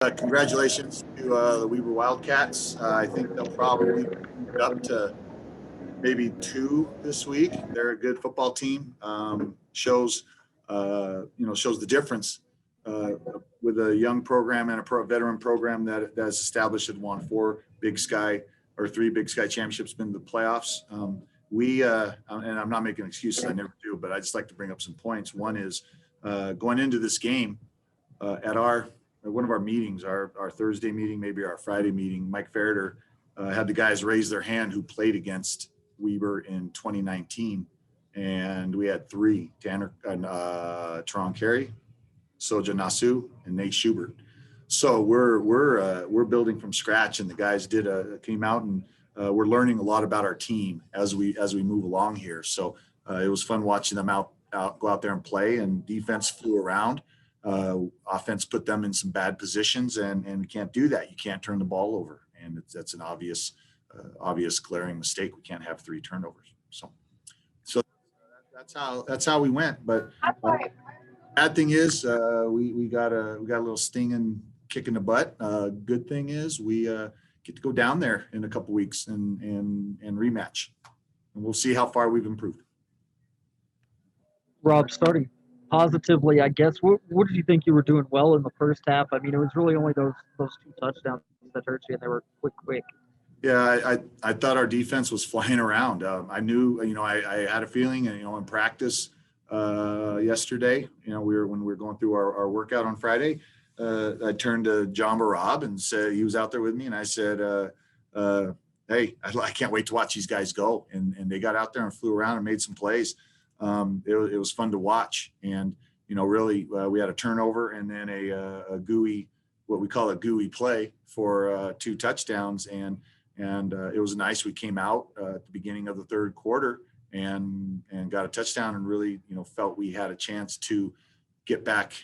Congratulations to the Weber Wildcats. I think they'll probably move up to maybe two this week. They're a good football team. Shows the difference with a young program and a veteran program that's established and won three Big Sky championships, been to the playoffs. And I'm not making excuses, I never do, but I just like to bring up some points. One is going into this game at one of our meetings, our Thursday meeting, maybe our Friday meeting, Mike Ferreter had the guys raise their hand who played against Weber in 2019. And we had three: Tanner, Teron Carey, Soja Nasu, and Nate Schubert. So we're building from scratch, and the guys came out, and we're learning a lot about our team as we move along here. So it was fun watching them go out there and play, and defense flew around. Offense put them in some bad positions, and you can't do that. You can't turn the ball over, and that's an obvious glaring mistake. We can't have three turnovers. So that's how we went. But bad thing is we got a little stinging kick in the butt. Good thing is we get to go down there in a couple weeks and rematch, and we'll see how far we've improved. Rob, starting positively, I guess, what did you think you were doing well in the first half? I mean, it was really only those two touchdowns that hurt you, and they were quick. Yeah, I thought our defense was flying around. I knew, I had a feeling, in practice yesterday, when we were going through our workout on Friday, I turned to John Barab and said, he was out there with me, and I said, hey, I can't wait to watch these guys go. And they got out there and flew around and made some plays. It was fun to watch. And, really, we had a turnover and then a gooey, what we call a gooey play for 2 touchdowns. And it was nice. We came out at the beginning of the third quarter and got a touchdown, and really, felt we had a chance to get back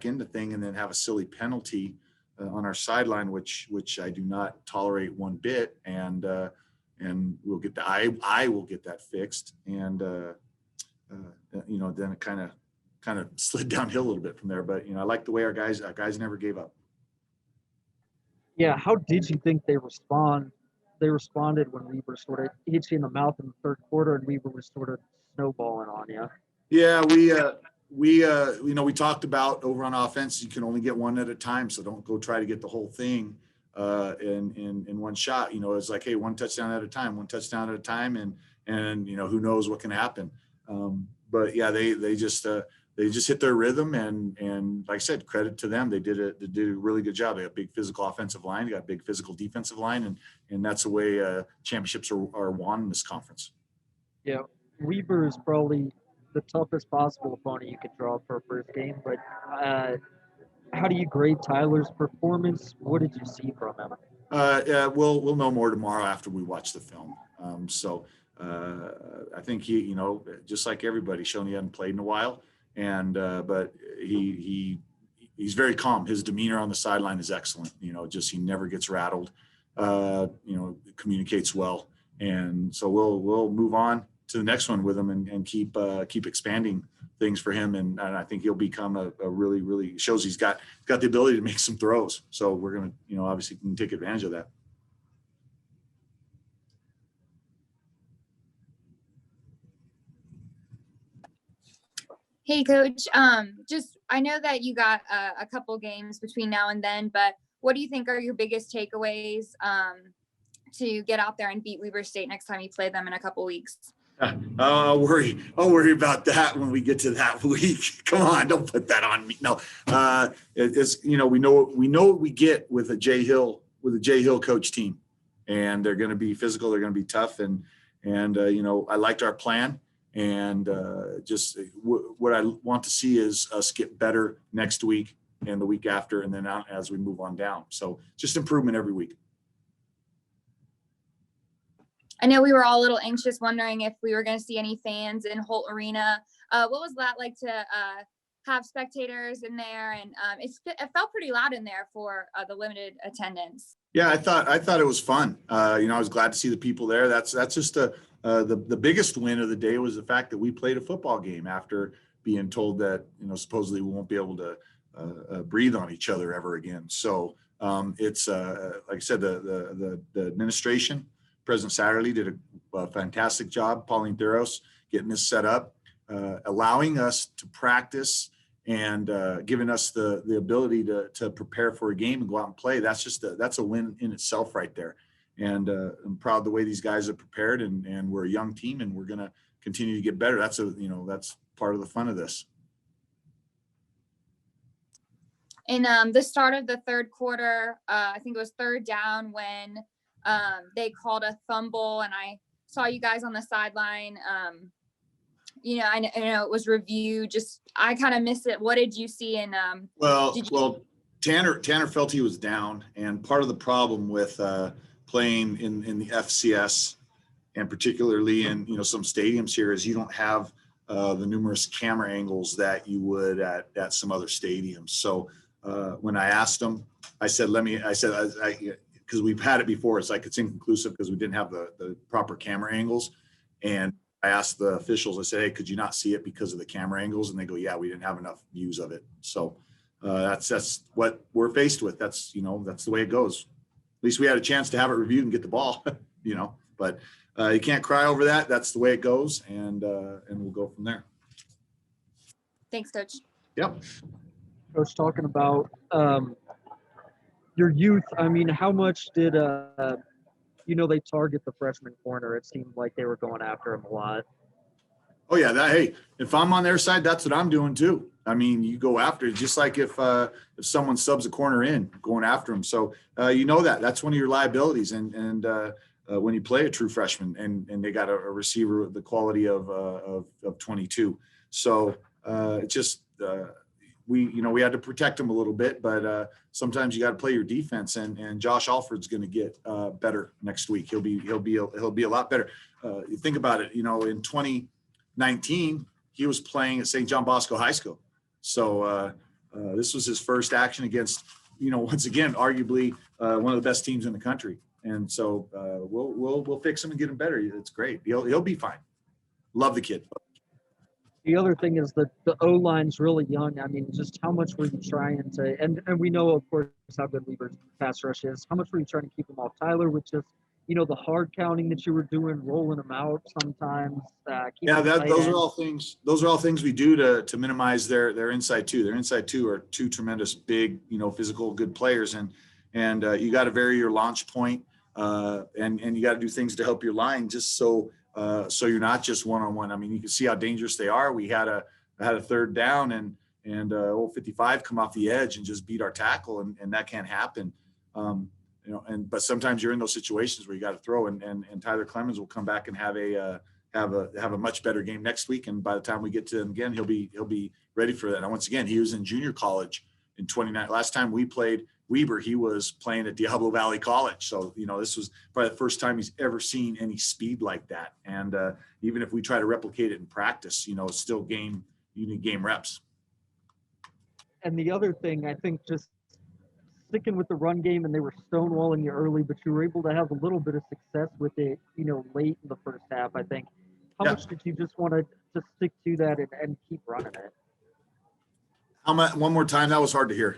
into thing, and then have a silly penalty on our sideline, which I do not tolerate one bit. And we'll get I will get that fixed. And then it kind of slid downhill a little bit from there. But I like the way our guys never gave up. Yeah, how did you think they responded when Weber sort of hit you in the mouth in the third quarter, and Weber was sort of snowballing on you? Yeah, we talked about over on offense, you can only get one at a time, so don't go try to get the whole thing in one shot. It's like, hey, one touchdown at a time, and who knows what can happen. But yeah, they just hit their rhythm, and like I said, credit to them. They did a really good job. They got a big physical offensive line, they got a big physical defensive line, and that's the way championships are won in this conference. Yeah, Weber is probably the toughest possible opponent you could draw for a first game. But how do you grade Tyler's performance? What did you see from him? We'll know more tomorrow after we watch the film. I think he, just like everybody, shown he hadn't played in a while, but he's very calm. His demeanor on the sideline is excellent. He never gets rattled. Communicates well, and so we'll move on to the next one with him and keep expanding things for him. And I think he'll become a really shows he's got the ability to make some throws. So we're gonna, obviously can take advantage of that. Hey, Coach. I know that you got a couple games between now and then, but what do you think are your biggest takeaways to get out there and beat Weber State next time you play them in a couple weeks? I'll worry about that when we get to that week. Come on, don't put that on me. No, it's we know what we get with a Jay Hill coach team, and they're going to be physical. They're going to be tough, and I liked our plan. And what I want to see is us get better next week and the week after, and then as we move on down. So just improvement every week. I know we were all a little anxious, wondering if we were going to see any fans in Holt Arena. What was that like to have spectators in there? And it felt pretty loud in there for the limited attendance. Yeah, I thought it was fun. I was glad to see the people there. That's just the biggest win of the day was the fact that we played a football game after being told that supposedly we won't be able to breathe on each other ever again. So it's like I said, the administration, President Satterley did a fantastic job, Pauline Theros, getting this set up, allowing us to practice and giving us the ability to prepare for a game and go out and play. That's a win in itself right there. And I'm proud of the way these guys have prepared, and we're a young team, and we're going to continue to get better. That's part of the fun of this. In the start of the third quarter, I think it was third down when they called a fumble, and I saw you guys on the sideline. I know it was review. Just I kind of missed it. What did you see? And Tanner felt he was down, and part of the problem with playing in the FCS, and particularly in some stadiums here, is you don't have the numerous camera angles that you would at some other stadiums. So when I asked him, I said, because we've had it before, it's like it's inconclusive because we didn't have the proper camera angles. And I asked the officials, I said, hey, could you not see it because of the camera angles? And they go, yeah, we didn't have enough views of it. So that's what we're faced with. That's the way it goes. At least we had a chance to have it reviewed and get the ball, but you can't cry over that. That's the way it goes. And we'll go from there. Thanks, Coach. Yep. Coach, talking about your youth, I mean, how much did they target the freshman corner? It seemed like they were going after him a lot. Oh yeah, hey, if I'm on their side, that's what I'm doing too. I mean, you go after it, just like if someone subs a corner in, going after him. So that's one of your liabilities. And when you play a true freshman and they got a receiver with the quality of 22, so we had to protect him a little bit, but sometimes you got to play your defense. And Josh Alford's going to get better next week. He'll be a lot better. You think about it. In 2019, he was playing at St. John Bosco High School. So this was his first action against, once again, arguably one of the best teams in the country. And so we'll fix him and get him better. It's great. He'll be fine. Love the kid. The other thing is that the O-line's really young. I mean, just how much were you trying to – and we know, of course, how good Weber's pass rush is. How much were you trying to keep them off Tyler with just, the hard counting that you were doing, rolling them out sometimes? Those are all things we do to minimize their inside two. Their inside two are two tremendous, big, physical, good players. And you got to vary your launch point, and you got to do things to help your line just so you're not just one-on-one. I mean, you can see how dangerous they are. We had a third down and old 55 come off the edge and just beat our tackle, and that can't happen. But sometimes you're in those situations where you got to throw, and Tyler Clemens will come back and have a much better game next week. And by the time we get to him again, he'll be ready for that. And once again, he was in junior college in 29. Last time we played Weber, he was playing at Diablo Valley College. So, this was probably the first time he's ever seen any speed like that. And even if we try to replicate it in practice, it's still you need game reps. And the other thing, I think, just sticking with the run game, and they were stonewalling you early, but you were able to have a little bit of success with it, late in the first half, I think. How much did you just want to stick to that and keep running it? How much? One more time. That was hard to hear.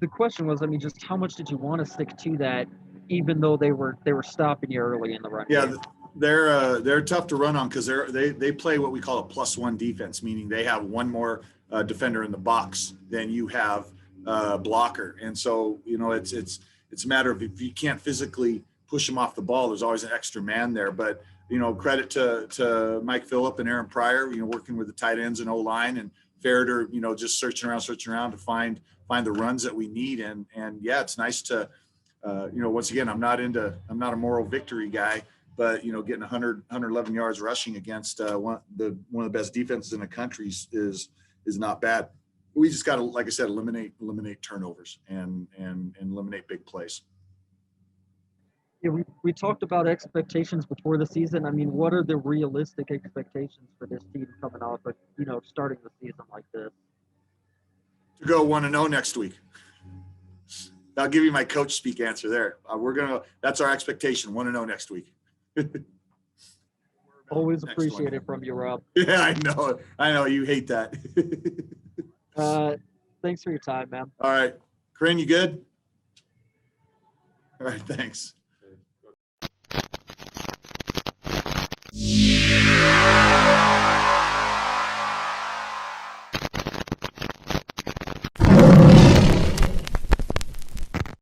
The question was, just how much did you want to stick to that, even though they were stopping you early in the run game? They're tough to run on because they play what we call a +1 defense, meaning they have one more defender in the box than you have blocker. And so it's a matter of, if you can't physically push them off the ball, there's always an extra man there. But credit to Mike Phillip and Aaron Pryor, working with the tight ends and O-line, and Ferreter, just searching around to find the runs that we need. And yeah, it's nice to, once again, I'm not a moral victory guy, but, getting 111 yards rushing against one of the best defenses in the country is not bad. We just got to, like I said, eliminate turnovers and eliminate big plays. Yeah, we talked about expectations before the season. I mean, what are the realistic expectations for this team coming off of, starting the season like this? To go 1-0 next week. I'll give you my coach speak answer there. That's our expectation, 1-0 next week. Always appreciate it from you, Rob. Yeah, I know. You hate that. Thanks for your time, man. All right. Corinne, you good? All right, thanks.